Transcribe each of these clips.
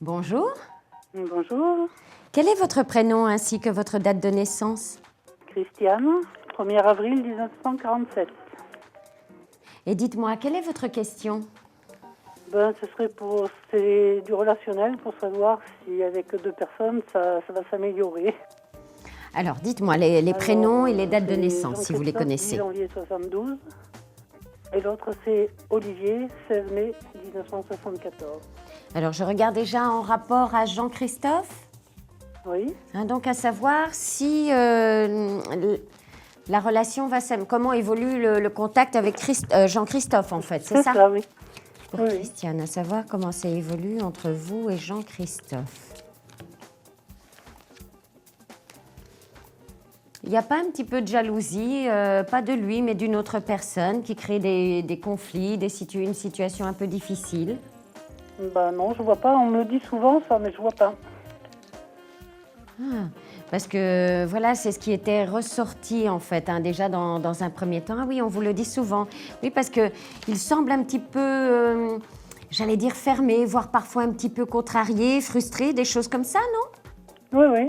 Bonjour. Bonjour, Quel est votre prénom ainsi que votre date de naissance? Christiane, 1er avril 1947. Et dites-moi, quelle est votre question? Ce serait c'est du relationnel pour savoir si avec deux personnes, ça va s'améliorer. Alors, dites-moi les prénoms et les dates de c'est naissance, si vous les Jean-Christophe, 10 connaissez. janvier 72. Et l'autre, c'est Olivier, 16 mai 1974. Alors, je regarde déjà en rapport à Jean-Christophe. Oui, Donc, à savoir si la relation va comment évolue le contact avec Jean-Christophe, en fait, c'est ça? oui. Pour Oui. Christiane, à savoir comment ça évolue entre vous et Jean-Christophe. Il n'y a pas un petit peu de jalousie, pas de lui, mais d'une autre personne qui crée des conflits, une situation un peu difficile? Non, je vois pas. On me le dit souvent ça, mais je vois pas. Parce que voilà, c'est ce qui était ressorti en fait, déjà dans un premier temps. Ah oui, on vous le dit souvent. Oui, parce qu'il semble un petit peu, j'allais dire fermé, voire parfois un petit peu contrarié, frustré, des choses comme ça, non? Oui.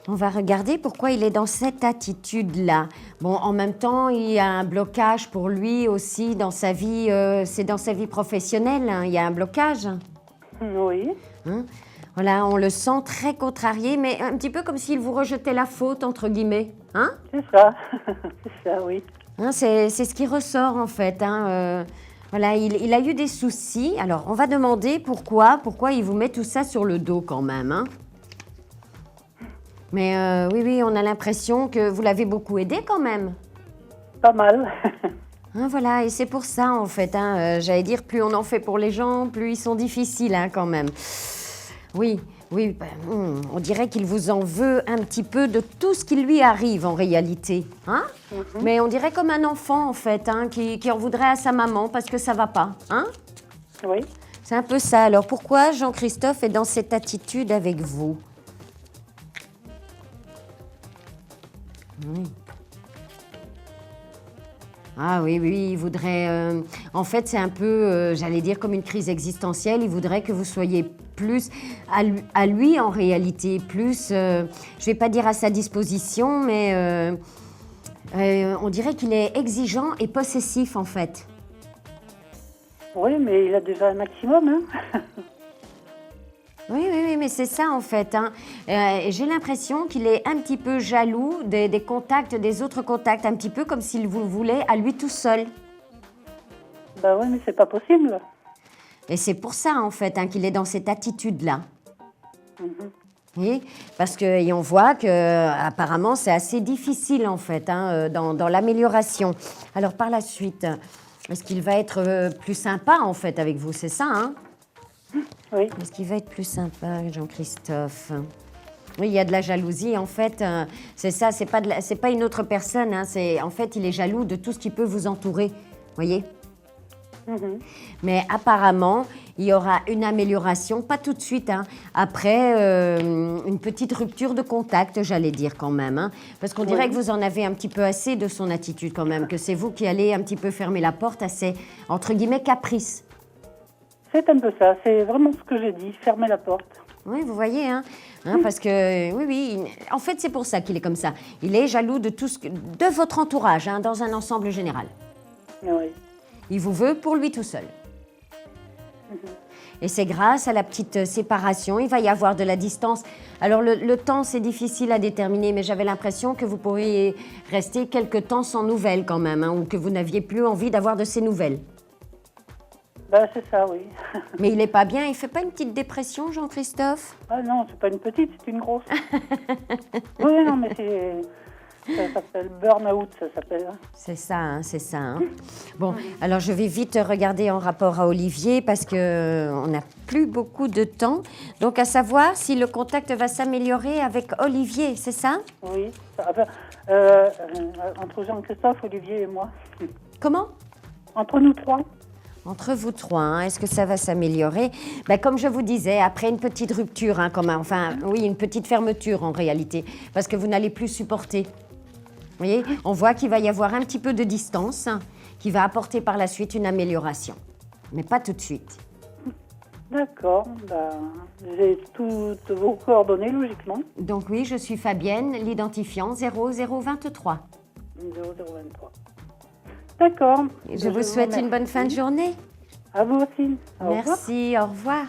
On va regarder pourquoi il est dans cette attitude-là. Bon, en même temps, il y a un blocage pour lui aussi dans sa vie, c'est dans sa vie professionnelle, hein, il y a un blocage. Oui. Voilà, on le sent très contrarié, mais un petit peu comme s'il vous rejetait la faute, entre guillemets. C'est ça. C'est ça, oui. C'est ce qui ressort, en fait. Voilà, il a eu des soucis. Alors, on va demander pourquoi il vous met tout ça sur le dos, quand même. Mais oui, on a l'impression que vous l'avez beaucoup aidé, quand même. Pas mal. Voilà, et c'est pour ça, en fait. J'allais dire, plus on en fait pour les gens, plus ils sont difficiles, quand même. Oui, on dirait qu'il vous en veut un petit peu de tout ce qui lui arrive en réalité. Mais on dirait comme un enfant en fait, qui en voudrait à sa maman parce que ça va pas. Oui. C'est un peu ça. Alors pourquoi Jean-Christophe est dans cette attitude avec vous? Ah oui, il voudrait... en fait, c'est un peu, j'allais dire, comme une crise existentielle. Il voudrait que vous soyez plus à lui en réalité, plus, je ne vais pas dire à sa disposition, mais on dirait qu'il est exigeant et possessif en fait. Oui, mais il a déjà un maximum, Oui, mais c'est ça en fait. J'ai l'impression qu'il est un petit peu jaloux des contacts, des autres contacts, un petit peu comme s'il vous voulait à lui tout seul. Oui, mais c'est pas possible. Et c'est pour ça, en fait, qu'il est dans cette attitude-là. Oui, parce qu'on voit qu'apparemment, c'est assez difficile, en fait, dans l'amélioration. Alors, par la suite, est-ce qu'il va être plus sympa, en fait, avec vous? C'est ça, Oui. Est-ce qu'il va être plus sympa, Jean-Christophe? Oui, il y a de la jalousie, en fait. C'est ça, c'est pas une autre personne. En fait, il est jaloux de tout ce qui peut vous entourer, voyez? Mais apparemment, il y aura une amélioration, pas tout de suite, après une petite rupture de contact, j'allais dire quand même. Parce qu'on dirait que vous en avez un petit peu assez de son attitude quand même, que c'est vous qui allez un petit peu fermer la porte à ses, entre guillemets, caprices. C'est un peu ça, c'est vraiment ce que j'ai dit, fermer la porte. Oui, vous voyez, parce que, oui, en fait, c'est pour ça qu'il est comme ça. Il est jaloux de de votre entourage, dans un ensemble général. Oui. Il vous veut pour lui tout seul. Et c'est grâce à la petite séparation, il va y avoir de la distance. Alors le temps, c'est difficile à déterminer, mais j'avais l'impression que vous pourriez rester quelque temps sans nouvelles quand même, ou que vous n'aviez plus envie d'avoir de ces nouvelles. C'est ça, oui. Mais il n'est pas bien, il fait pas une petite dépression, Jean-Christophe? Ah non, c'est pas une petite, c'est une grosse. Oui, non, mais ça s'appelle burn-out, ça s'appelle. C'est ça. Bon, alors je vais vite regarder en rapport à Olivier parce qu'on n'a plus beaucoup de temps. Donc, à savoir si le contact va s'améliorer avec Olivier, c'est ça? Oui, entre Jean-Christophe, Olivier et moi. Comment? Entre nous trois. Entre vous trois, est-ce que ça va s'améliorer? Comme je vous disais, après une petite rupture, une petite fermeture en réalité, parce que vous n'allez plus supporter. Vous voyez, on voit qu'il va y avoir un petit peu de distance qui va apporter par la suite une amélioration. Mais pas tout de suite. D'accord. Ben, j'ai toutes vos coordonnées, logiquement. Donc oui, je suis Fabienne, l'identifiant 0023. 0023. D'accord. Je vous souhaite une bonne fin de journée. À vous aussi. Au revoir. Merci, au revoir.